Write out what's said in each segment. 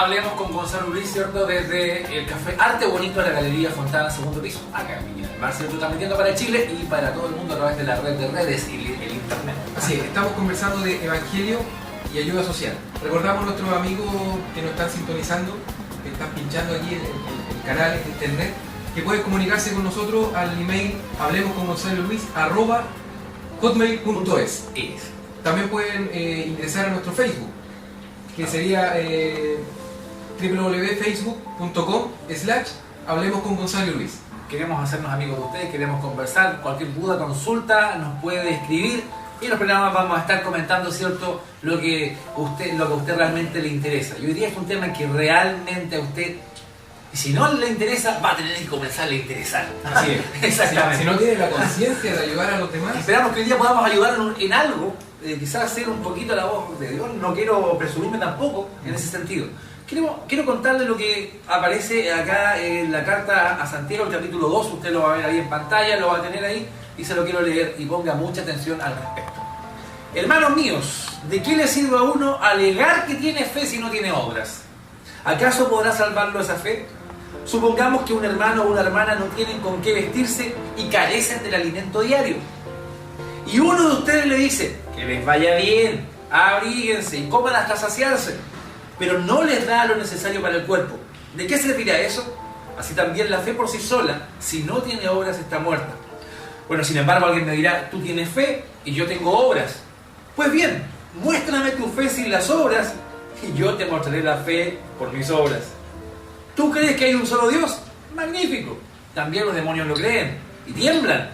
Hablemos con Gonzalo Luis, ¿cierto? Desde el Café Arte Bonito de la Galería Fontana, segundo piso, acá en Viña del Mar, ¿cierto? Transmitiendo para Chile y para todo el mundo a través de la red de redes y el internet. Así es, estamos conversando de Evangelio y ayuda social. Recordamos a nuestros amigos que nos están sintonizando, que están pinchando aquí en el canal en internet, que pueden comunicarse con nosotros al email hablemoscongonzaloluis@hotmail.es. También pueden ingresar a nuestro Facebook, que sería www.facebook.com/Hablemos con Gonzalo Luis. Queremos hacernos amigos de ustedes, queremos conversar, cualquier duda, consulta, nos puede escribir y en los programas vamos a estar comentando, ¿cierto?, lo que a usted realmente le interesa. Y hoy día es un tema que realmente a usted, si no le interesa, va a tener que comenzar a interesar. Así es. Exactamente. Si no tiene la conciencia de ayudar a los demás. Esperamos que hoy día podamos ayudar en algo, quizás hacer un poquito la voz de Dios. No quiero presumirme tampoco en ese sentido. Quiero contarle lo que aparece acá en la carta a Santiago, el capítulo 2, usted lo va a ver ahí en pantalla, lo va a tener ahí, y se lo quiero leer y ponga mucha atención al respecto. Hermanos míos, ¿de qué le sirve a uno alegar que tiene fe si no tiene obras? ¿Acaso podrá salvarlo esa fe? Supongamos que un hermano o una hermana no tienen con qué vestirse y carecen del alimento diario. Y uno de ustedes le dice, que les vaya bien, abríguense y coman hasta saciarse, pero no les da lo necesario para el cuerpo. ¿De qué servirá eso? Así también la fe por sí sola, si no tiene obras, está muerta. Bueno, sin embargo, alguien me dirá, tú tienes fe y yo tengo obras. Pues bien, muéstrame tu fe sin las obras y yo te mostraré la fe por mis obras. ¿Tú crees que hay un solo Dios? Magnífico. También los demonios lo creen y tiemblan.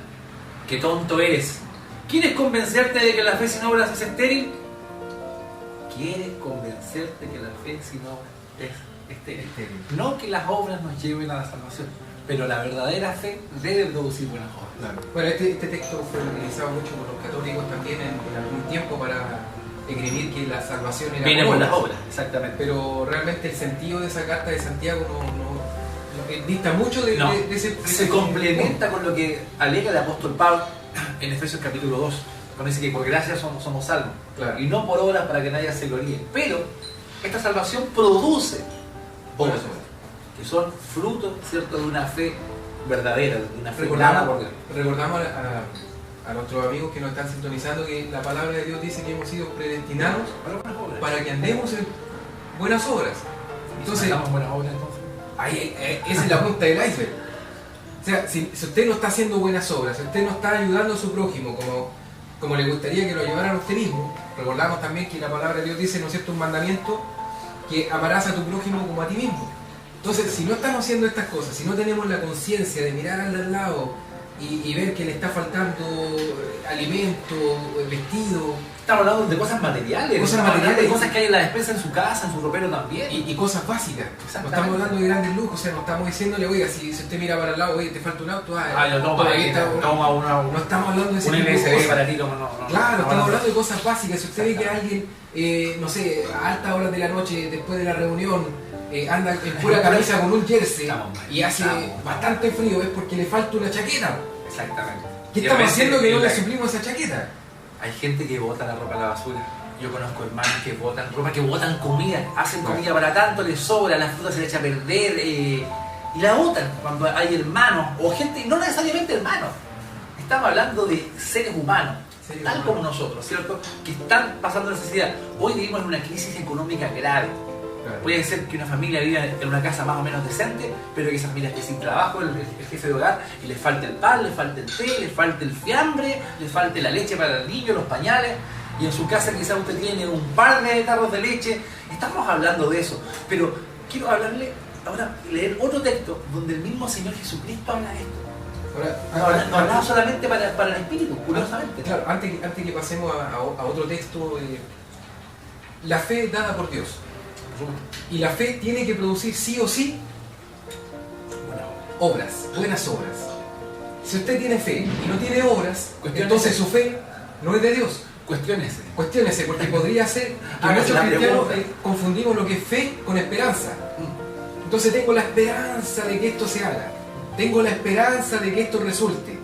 ¡Qué tonto eres! ¿Quieres convencerte de que la fe sin obras es estéril? ¿Quieres convencerte que la fe sin obras es estéril? No que las obras nos lleven a la salvación, pero la verdadera fe debe producir buenas obras. Claro. Bueno, este texto fue utilizado mucho por los católicos también en algún tiempo para escribir que la salvación era viene por las obras, exactamente. Pero realmente el sentido de esa carta de Santiago no dista mucho de ese... Se complementa con lo que alega el apóstol Pablo en Efesios capítulo 2, cuando dice que por gracia somos salvos, claro, y no por obras para que nadie se gloríe. Pero esta salvación produce obras, que son fruto, ¿cierto?, de una fe verdadera, de una fe dada por Dios. Recordamos a nuestros amigos que nos están sintonizando que la palabra de Dios dice que hemos sido predestinados para que andemos en buenas obras. Entonces, buenas obras, entonces. Esa es la punta del iceberg. O sea, si usted no está haciendo buenas obras, si usted no está ayudando a su prójimo como le gustaría que lo ayudaran a usted mismo, recordamos también que la palabra de Dios dice, ¿no es cierto?, un mandamiento, que amarás a tu prójimo como a ti mismo. Entonces, si no estamos haciendo estas cosas, si no tenemos la conciencia de mirar al de al lado y ver que le está faltando alimento, vestido... Estamos hablando de cosas materiales, de cosas que hay en la despensa en su casa, en su ropero también. Y cosas básicas. No estamos hablando de grandes lujos, o sea, no estamos diciéndole, oiga, si usted mira para el lado, oye, te falta un auto, toma una, no estamos hablando de ese un tipo de LSD cosas. Para ti, no, claro, estamos hablando de cosas básicas. Si usted ve que alguien, no sé, a altas horas de la noche, después de la reunión, anda en pura camisa con un jersey y hace bastante frío, es porque le falta una chaqueta. Exactamente. ¿Qué estamos haciendo que no le suplimos esa chaqueta? Hay gente que bota la ropa a la basura. Yo conozco hermanos que botan ropa, que botan comida, hacen comida para tanto, les sobra, la fruta se le echa a perder y la botan. Cuando hay hermanos o gente, no necesariamente hermanos, estamos hablando de seres humanos, tal como nosotros, ¿cierto?, que están pasando necesidad. Hoy vivimos en una crisis económica grave. Claro. Puede ser que una familia viva en una casa más o menos decente, pero que esa familia esté sin trabajo, el jefe de hogar, y le falte el pan, le falte el té, le falte el fiambre, le falte la leche para el niño, los pañales, y en su casa quizás usted tiene un par de tarros de leche. Estamos hablando de eso, pero quiero hablarle ahora, leer otro texto donde el mismo Señor Jesucristo habla de esto. No hablaba solamente para el espíritu, curiosamente. Claro, antes que pasemos a otro texto, la fe dada por Dios. Y la fe tiene que producir sí o sí buenas obras. Si usted tiene fe y no tiene obras, entonces su fe no es de Dios. Cuestiónese, porque podría ser que muchos cristianos confundimos lo que es fe con esperanza. Entonces tengo la esperanza de que esto se haga, tengo la esperanza de que esto resulte.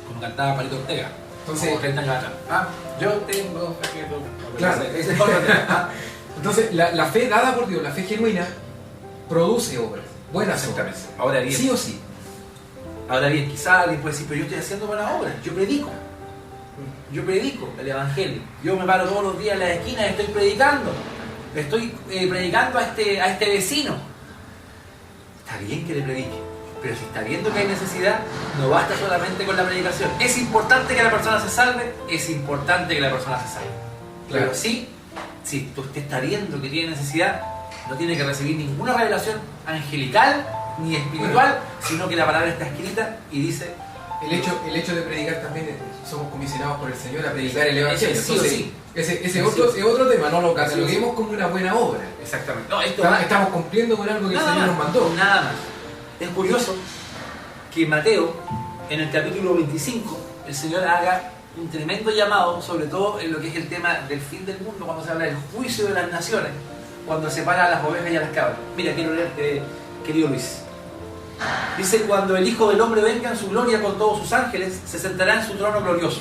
Como cantaba Palito Ortega. Entonces, como 30 años atrás. Yo tengo fe que tú... Claro. Ese es otro tema. Entonces, la fe dada por Dios, la fe genuina, produce obras, buenas obras. Ahora bien, Sí o sí. ahora bien, quizás alguien puede decir, pero yo estoy haciendo buenas obras, yo predico el Evangelio, yo me paro todos los días en la esquina y estoy predicando a este vecino. Está bien que le predique, pero si está viendo que hay necesidad, no basta solamente con la predicación. Es importante que la persona se salve, Claro. Pero sí, si usted está viendo que tiene necesidad, no tiene que recibir ninguna revelación angelical ni espiritual, sino que la palabra está escrita y dice... El hecho de predicar también, somos comisionados por el Señor a predicar el Evangelio. Sí, Entonces, sí. ese es otro tema, no lo cataloguemos como una buena obra. Exactamente. No, Estamos cumpliendo con algo que el Señor nos mandó. Nada más. Es curioso que Mateo, en el capítulo 25, el Señor haga un tremendo llamado, sobre todo en lo que es el tema del fin del mundo, cuando se habla del juicio de las naciones, cuando separa a las ovejas y a las cabras. Mira, quiero leer, querido Luis. Dice, cuando el Hijo del Hombre venga en su gloria con todos sus ángeles, se sentará en su trono glorioso.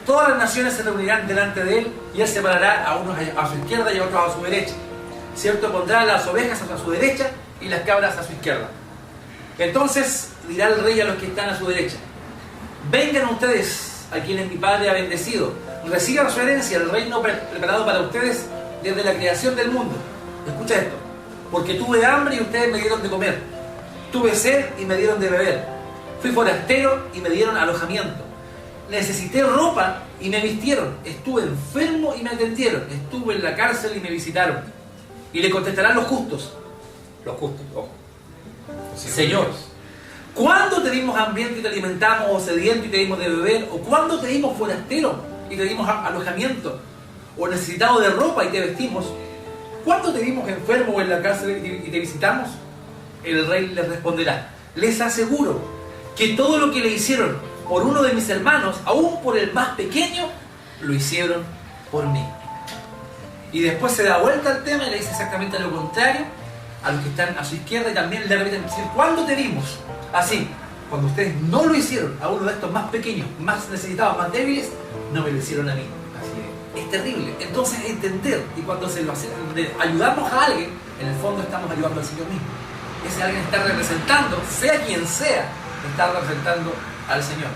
Todas las naciones se reunirán delante de él y él separará a unos a su izquierda y a otros a su derecha. ¿Cierto? Pondrá las ovejas a su derecha y las cabras a su izquierda. Entonces dirá el rey a los que están a su derecha: vengan ustedes, a quienes mi Padre ha bendecido, reciban su herencia, el reino preparado para ustedes desde la creación del mundo. Escucha esto: porque tuve hambre y ustedes me dieron de comer. Tuve sed y me dieron de beber. Fui forastero y me dieron alojamiento. Necesité ropa y me vistieron. Estuve enfermo y me atendieron. Estuve en la cárcel y me visitaron. Y le contestarán los justos, ojo: Señor, ¿cuándo te dimos hambriento y te alimentamos, o sediento y te dimos de beber? ¿O cuándo te dimos forastero y te dimos alojamiento? ¿O necesitado de ropa y te vestimos? ¿Cuándo te dimos enfermo o en la cárcel y te visitamos? El rey les responderá: les aseguro que todo lo que le hicieron por uno de mis hermanos, aún por el más pequeño, lo hicieron por mí. Y después se da vuelta al tema y le dice exactamente lo contrario a los que están a su izquierda, y también le repiten: ¿cuándo te dimos? Así, cuando ustedes no lo hicieron a uno de estos más pequeños, más necesitados, más débiles, no me lo hicieron a mí. Así es terrible. Entonces, entender, y cuando se lo hace, ayudamos a alguien, en el fondo estamos ayudando al Señor mismo. Ese alguien está representando, sea quien sea, está representando al Señor.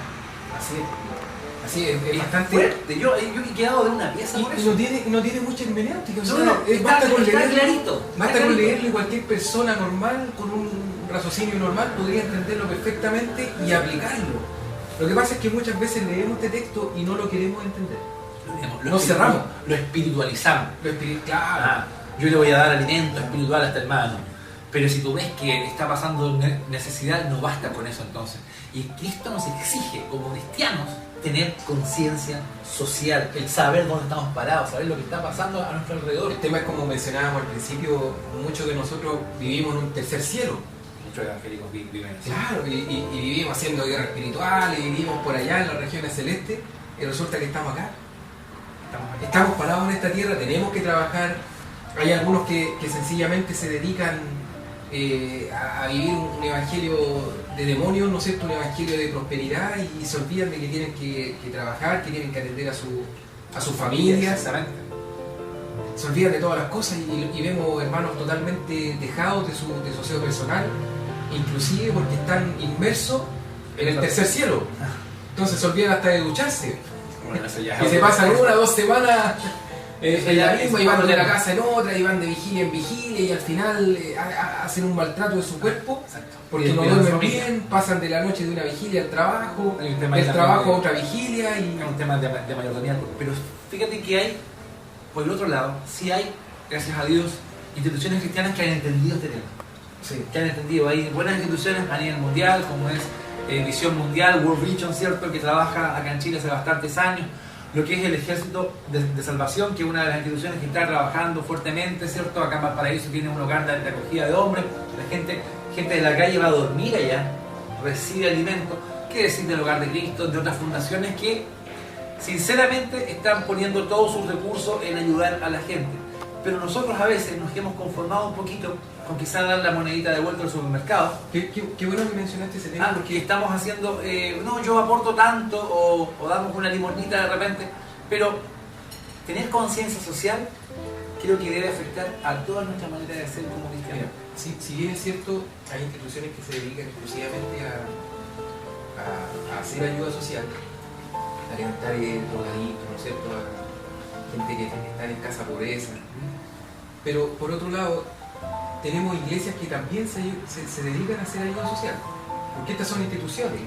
Así es bastante fuerte. Yo he quedado de una pieza por eso. Y no tiene mucha hermenéutica. Basta con leerlo. Basta con leerlo, y cualquier persona normal, con un raciocinio normal, podría entenderlo perfectamente y aplicarlo. Lo que pasa es que muchas veces leemos este texto y no lo queremos entender. Nos cerramos. Lo espiritualizamos. Claro. Yo le voy a dar alimento espiritual a este hermano. Pero si tú ves que está pasando necesidad, no basta con eso entonces. Y Cristo nos exige, como cristianos, tener conciencia social, el saber dónde estamos parados, saber lo que está pasando a nuestro alrededor. El tema es, como mencionábamos al principio, muchos de nosotros vivimos en un tercer cielo. Muchos evangélicos viven así. Claro, y vivimos haciendo guerra espiritual, y vivimos por allá en las regiones celestes, y resulta que estamos acá. Estamos parados en esta tierra, tenemos que trabajar. Hay algunos que sencillamente se dedican a vivir un evangelio de demonios, ¿no es cierto? Un evangelio de prosperidad, y se olvidan de que tienen que trabajar, que tienen que atender a sus familias. Se olvidan de todas las cosas, y vemos hermanos totalmente dejados de su aseo personal, inclusive porque están inmersos en el tercer cielo. Entonces se olvidan hasta de ducharse. Y se pasan 1 o 2 semanas en la misma, y van de la casa en otra, y van de vigilia en vigilia, y al final hacen un maltrato de su cuerpo, porque no duermen bien, pasan de la noche de una vigilia al trabajo, del trabajo a otra vigilia, y es un tema de mayordomía. Pero fíjate que hay, por el otro lado, sí hay, gracias a Dios, instituciones cristianas que han entendido este tema. Sí. Que han entendido. Hay buenas instituciones a nivel mundial, como es Visión Mundial, World Vision, ¿cierto?, que trabaja acá en Chile hace bastantes años. Lo que es el Ejército de Salvación, que es una de las instituciones que está trabajando fuertemente, ¿cierto? Acá en Valparaíso tiene un hogar de acogida de hombres. La gente de la calle va a dormir allá, recibe alimento. ¿Qué decir del Hogar de Cristo, de otras fundaciones que sinceramente están poniendo todos sus recursos en ayudar a la gente? Pero nosotros a veces nos hemos conformado un poquito con quizás dar la monedita de vuelta al supermercado. Qué bueno que mencionaste ese tema. Porque estamos haciendo, no, yo aporto tanto, o damos una limonita de repente, pero tener conciencia social creo que debe afectar a toda nuestra manera de ser como cristianos. Si bien es cierto, hay instituciones que se dedican exclusivamente a hacer ayuda social, a levantar drogadictos, ¿no es cierto?, a gente que está en escasa pobreza. Pero por otro lado, tenemos iglesias que también se dedican a hacer ayuda social. Porque estas son instituciones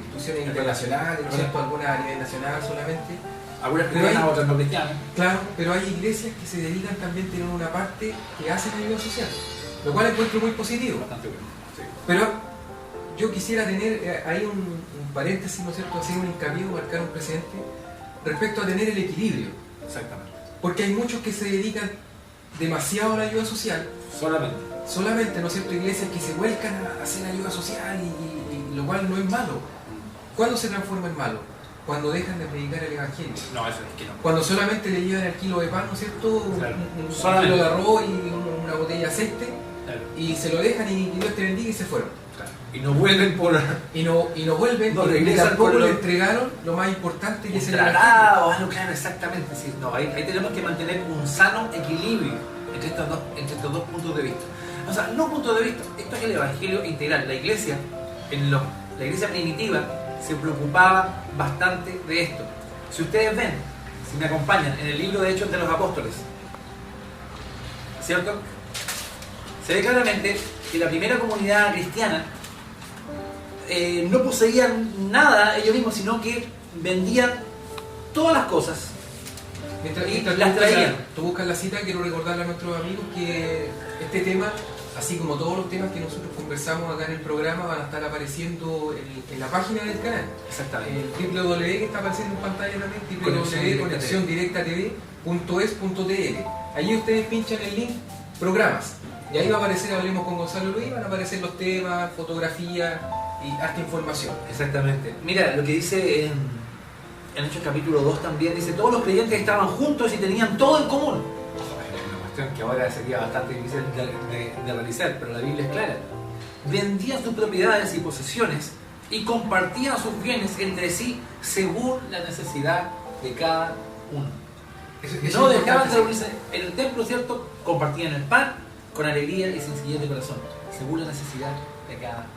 internacionales, ¿no es cierto?, algunas a nivel nacional solamente. Algunas cristianas, otras no cristianas. Claro, pero hay iglesias que se dedican también a tener una parte que hacen ayuda social, lo cual encuentro muy positivo. Bastante bueno. Sí. Pero yo quisiera tener ahí un paréntesis, ¿no es cierto?, hacer un hincapié o marcar un precedente respecto a tener el equilibrio. Exactamente. Porque hay muchos que se dedican demasiado a la ayuda social. Solamente, ¿no es cierto?, iglesias que se vuelcan a hacer ayuda social y lo cual no es malo. ¿Cuándo se transforma en malo? Cuando dejan de predicar el evangelio. No, eso es que no. Cuando solamente le llevan el kilo de pan, ¿no es cierto?, Claro. un kilo de arroz y una botella de aceite, Claro. y se lo dejan y Dios te bendiga y se fueron. Claro. Y no vuelven por... Y no vuelven, No y regresan tampoco con le lo- entregaron lo más importante que es el evangelio. tratado, claro, exactamente. Sí, no, ahí tenemos que mantener un sano equilibrio entre estos dos puntos de vista. O sea, no puntos de vista, esto es el evangelio integral. La iglesia primitiva se preocupaba bastante de esto. Si ustedes ven, si me acompañan, en el libro de Hechos de los Apóstoles, ¿cierto? Se ve claramente que la primera comunidad cristiana no poseían nada ellos mismos, sino que vendían todas las cosas. Mientras las traían. tú buscas la cita, quiero recordarle a nuestros amigos que este tema, así como todos los temas que nosotros conversamos acá en el programa, van a estar apareciendo en la página del canal. Exactamente. El www que está apareciendo en pantalla también, www.conexiondirirectatv.es.tl. Allí ustedes pinchan el link programas y ahí va a aparecer Hablemos con Gonzalo Luis, van a aparecer los temas, fotografías y harta información. Exactamente. Mira, lo que dice en Hechos capítulo 2 también, dice, todos los creyentes estaban juntos y tenían todo en común. Es una cuestión que ahora sería bastante difícil de realizar, pero la Biblia es clara. Vendían sus propiedades y posesiones y compartían sus bienes entre sí según la necesidad de cada uno. No dejaban de reunirse en el templo, ¿cierto? Compartían el pan con alegría y sencillez de corazón, según la necesidad de cada uno.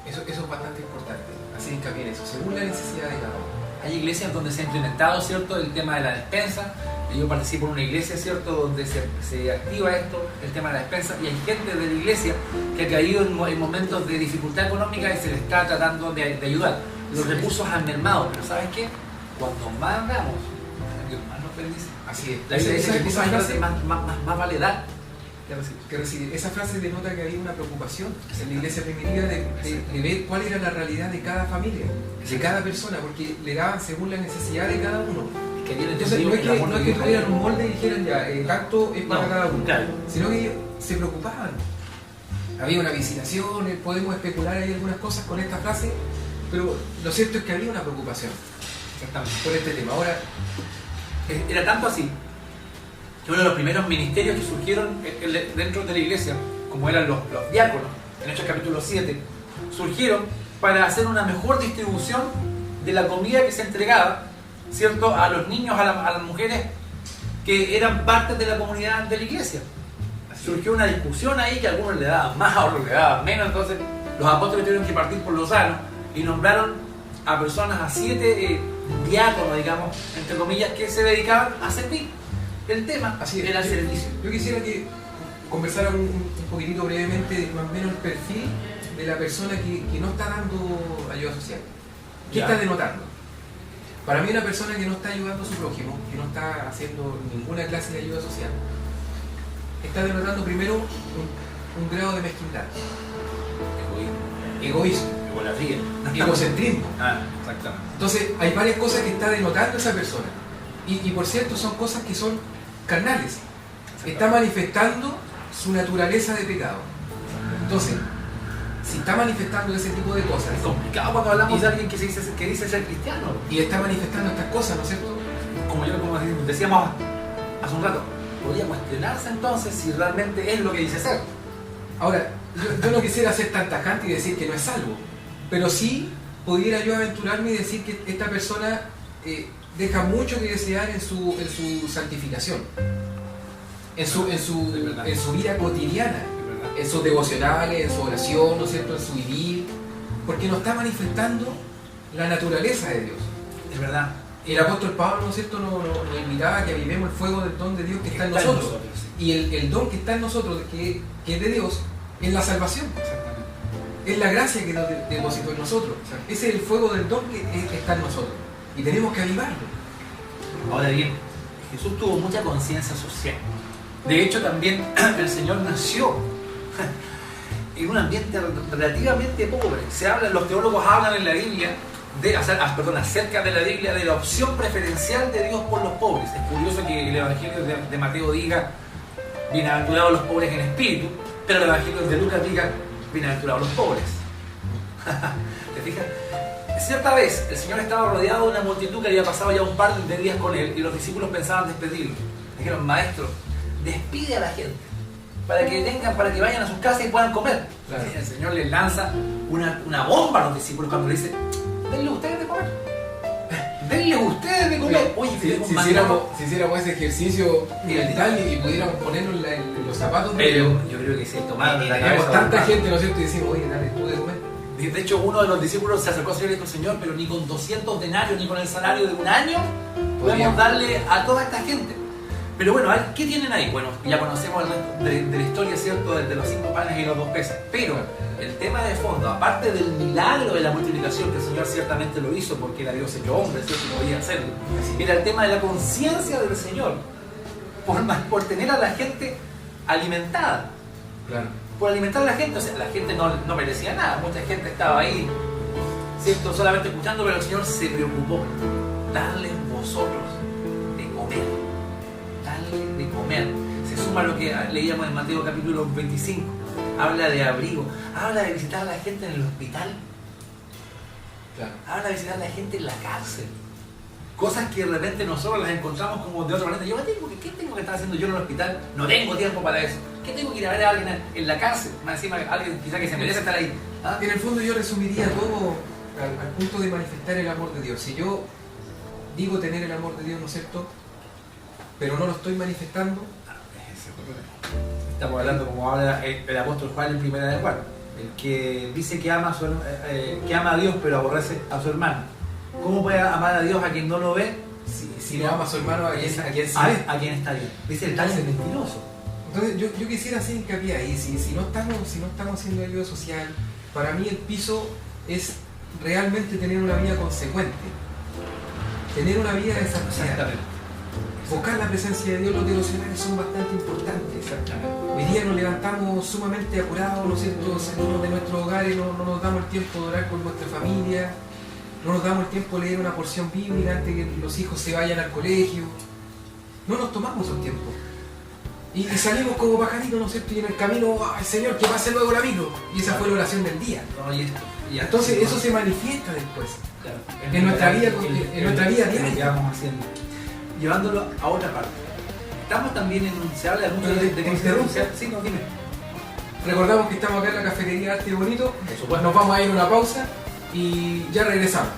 Eso es bastante importante, así hincapié en eso, según la necesidad de cada uno. Hay iglesias donde se ha implementado, ¿cierto?, el tema de la despensa. Yo participo en una iglesia, ¿cierto?, donde se activa esto, el tema de la despensa, y hay gente de la iglesia que ha caído en momentos de dificultad económica y se le está tratando de ayudar. Los recursos han mermado, pero ¿sabes qué? Cuando más damos, Dios más nos bendice. Así es. La Biblia dice que esa frase más vale dar que recibir. Esa frase denota que había una preocupación en la iglesia primitiva de ver cuál era la realidad de cada familia, de cada persona, porque le daban según la necesidad de cada uno. Entonces no es que tuvieran un molde y dijeran ya, tanto es para cada uno, claro, sino que ellos se preocupaban. Había una visitación, podemos especular ahí algunas cosas con esta frase, pero lo cierto es que había una preocupación por este tema. Ahora, era tanto así que uno de los primeros ministerios que surgieron dentro de la iglesia, como eran los diáconos, en Hechos capítulo 7, surgieron para hacer una mejor distribución de la comida que se entregaba, ¿cierto?, a los niños, a las mujeres que eran parte de la comunidad de la iglesia. Surgió una discusión ahí que a algunos le daban más, a otros le daban menos, entonces los apóstoles tuvieron que partir por lo sano y nombraron a personas, a 7 diáconos, digamos, entre comillas, que se dedicaban a servir. El tema era el servicio. Yo quisiera que conversara un poquitito brevemente de más o menos el perfil de la persona que no está dando ayuda social. ¿Qué está denotando? Para mí una persona que no está ayudando a su prójimo, que no está haciendo ninguna clase de ayuda social, está denotando primero un grado de mezquindad. Egoísmo. Egocentrismo. Exactamente. Entonces hay varias cosas que está denotando esa persona. Y por cierto son cosas que son carnales. Está manifestando su naturaleza de pecado. Entonces, si está manifestando ese tipo de cosas, es complicado cuando hablamos de alguien que dice ser cristiano. Y está manifestando estas cosas, ¿no es cierto? Como decíamos hace un rato, podría cuestionarse entonces si realmente es lo que dice ser. Ahora, yo no quisiera ser tan tajante y decir que no es salvo, pero sí pudiera yo aventurarme y decir que esta persona deja mucho que desear en su santificación. en su vida cotidiana, Es verdad. en sus devocionales, en su oración, ¿no es cierto?, en su vivir, porque nos está manifestando la naturaleza de Dios. Es verdad. Y el apóstol Pablo, ¿no es cierto?, nos invitaba a que vivemos el fuego del don de Dios que está en nosotros. Y el don que está en nosotros, que es de Dios, es la salvación. Exactamente. Es la gracia que nos depositó en nosotros. Ese es el fuego del don que está en nosotros. Y tenemos que avivarlo. Ahora bien, Jesús tuvo mucha conciencia social. De hecho, también el Señor nació en un ambiente relativamente pobre. Los teólogos hablan en la Biblia acerca de la Biblia de la opción preferencial de Dios por los pobres. Es curioso que el Evangelio de Mateo diga bienaventurados los pobres en espíritu, pero el Evangelio de Lucas diga bienaventurados los pobres. ¿Te fijas? Cierta vez el Señor estaba rodeado de una multitud que había pasado ya un par de días con él y los discípulos pensaban despedirlo. Dijeron: maestro, despide a la gente para que vayan a sus casas y puedan comer. Claro. El Señor les lanza una bomba a los discípulos cuando le dice: denle ustedes de comer. Denle ustedes de comer. Oye, si hiciéramos ese ejercicio mental y pudiéramos ponernos en los zapatos de Dios, yo creo que sí, tomando la tenemos cabeza. tanta gente, ¿no es cierto?, y decimos: oye, dale tú de comer. De hecho, uno de los discípulos se acercó al Señor y dijo: Señor, pero ni con 200 denarios, ni con el salario de un año podemos darle a toda esta gente. Pero bueno, a ver, ¿qué tienen ahí? Bueno, ya conocemos el resto de la historia, ¿cierto?, de los 5 panes y los 2 peces. Pero el tema de fondo, aparte del milagro de la multiplicación, que el Señor ciertamente lo hizo porque era Dios hecho hombre, ¿cierto?, y podía hacerlo, era el tema de la conciencia del Señor por tener a la gente alimentada. Claro. Por alimentar a la gente, o sea, la gente no merecía nada, mucha gente estaba ahí, ¿cierto?, solamente escuchando, pero el Señor se preocupó: darles vosotros de comer, darles de comer. Se suma a lo que leíamos en Mateo capítulo 25, habla de abrigo, habla de visitar a la gente en el hospital, Claro. habla de visitar a la gente en la cárcel. Cosas que de repente nosotros las encontramos como de otra manera. ¿Qué tengo que estar haciendo yo en el hospital? No tengo tiempo para eso. ¿Qué tengo que ir a ver a alguien en la cárcel? Más encima, alguien quizá que se merece estar ahí. ¿Ah? En el fondo yo resumiría todo al punto de manifestar el amor de Dios. Si yo digo tener el amor de Dios, ¿no es cierto?, pero no lo estoy manifestando. Estamos hablando como habla el apóstol Juan en Primera de Juan, el que dice que ama a Dios pero aborrece a su hermano. ¿Cómo puede amar a Dios a quien no lo ve? Si no ama a su hermano, a quien sí ve. A quien está bien. Dice el tal es mentiroso. Entonces yo quisiera hacer hincapié ahí. Si no estamos haciendo ayuda social, para mí el piso es realmente tener una vida consecuente, tener una vida de santidad, buscar la presencia de Dios. Los devocionales son bastante importantes. Hoy día nos levantamos sumamente apurados, ¿no es cierto?, salimos de nuestros hogares, no nos damos el tiempo de orar con nuestra familia, no nos damos el tiempo de leer una porción bíblica antes que los hijos se vayan al colegio. No nos tomamos el tiempo. Y salimos como pajaritos, ¿no es cierto?, y en el camino: ¡ay, Señor, que pase luego el amigo! Y esa fue la oración del día. Entonces eso se manifiesta después. Claro. En nuestra vida diaria. Que vamos haciendo. Llevándolo a otra parte. Estamos también se habla mucho de consideración. Sí, no, dime. Recordamos que estamos acá en la cafetería Arte Bonito. Nos vamos a ir a una pausa y ya regresamos.